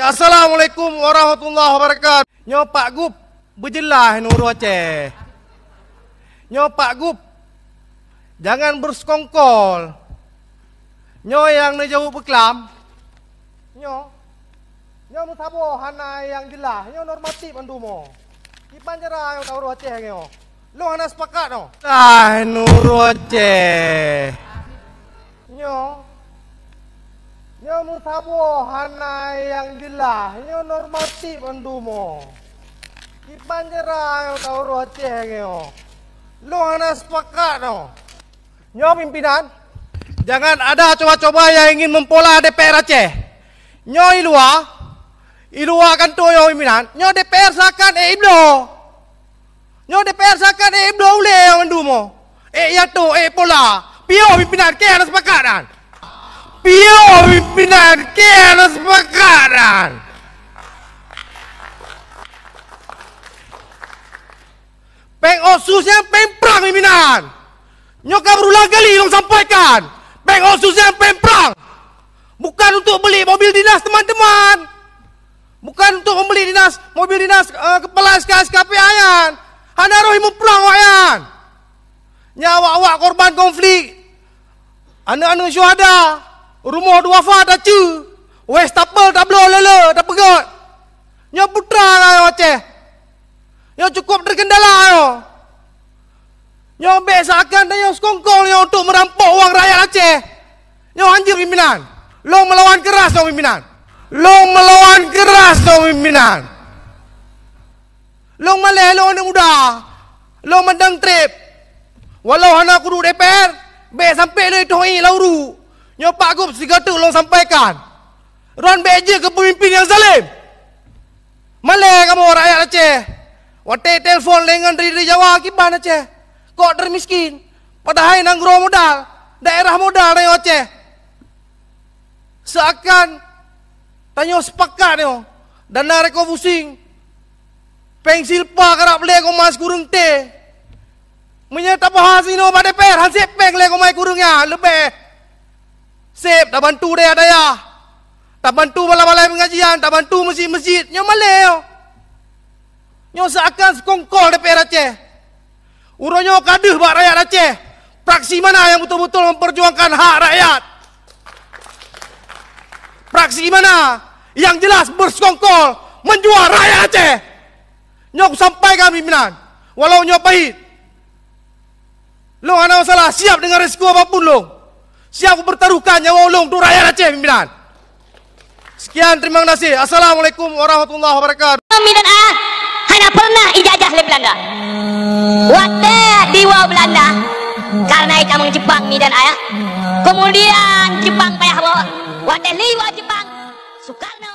Assalamualaikum warahmatullahi wabarakatuh. Nyo Pak Gup berjelah nuru Aceh. Nyo Pak Gup jangan bersekongkol. Nyo yang ne jauh beklam. Nyo musabo hana yang jelah. Nyo normatif andumo. Ipan jera yang tahu nuru Aceh nyo. Lo hana sepakat no. Nuru Aceh. Nyo musabo hana yang jelah. Nyo normatif andumo. Ipan jera yang tahu nuru Aceh nyo. Lo hana sepakat no. Nyo pimpinan, jangan ada coba-coba yang ingin mempola DPR Aceh. Nyo ilua kan tu yo pimpinan. Nyo DPR sakan iblo. Nyo DPR sakan iblo ule yang mendumo. Ya tu pola. Pio pimpinan ke ana sepakatan. Pio pimpinan ke ana sepakatan. Peng osusnya pemprang pimpinan. Nyoka berulang kali long sampaikan. Peng osusnya pemprang. Bukan untuk beli mobil dinas teman-teman. Bukan untuk membeli mobil dinas kepala SKP ayan. Hana roh memperang ayan. Nyawa awak korban konflik. Anak-anak syuhada. Rumah dua wafat acu. Wes tapel tak belum lele tak pegot. Nyo putra ayo Aceh. Nyo cukup terkendala ayo. Nyo besakan dan nyo sekongkol nyo untuk merampok uang rakyat Aceh. Nyo anjir pimpinan. Long melawan keras dong pimpinan. Long melawan keras dong pimpinan. Long maleh long anak muda. Long mendang trip. Walau hana kudu DPR, be sampai le tohi lauru. Nyo Pak Gup sigatu long sampaikan. Ron be je ke pemimpin yang zalim. Maleh kamu rakyat Aceh. Wate telefon lengan dari Jawa kiban Aceh. Kok termiskin. Padahal nanggro modal. Daerah modal dari Aceh. Seakan tanyo sepakat yo. Dana reko pusing. Peng silpa kerap beli mas kurung te. Menyata bahas ini pada DPR. Hansip peng le mai kurungnya. Lebih. Sip. Tak bantu daya daya. Tak bantu balai-balai pengajian. Tak bantu masjid-masjid. Nyo maleh yo. Nyo seakan sekongkol DPR Aceh. Uronyo kaduh buat rakyat Aceh. Praksi mana yang betul-betul memperjuangkan hak rakyat? Praksi mana yang jelas bersekongkol menjual rakyat Aceh? Nyok sampaikan pimpinan. Walau nyok pahit. Long ana masalah, siap dengan risiko apapun long. Siap bertaruhkan nyawa long untuk rakyat Aceh pimpinan. Sekian, terima kasih. Assalamualaikum warahmatullahi wabarakatuh. Pimpinan hanya pernah ijazah di Belanda. Waktu di Belanda karena kamu Jepang mi dan ayah. Kemudian Jepang payah bawa. Waktu liwa Jepang Soekarno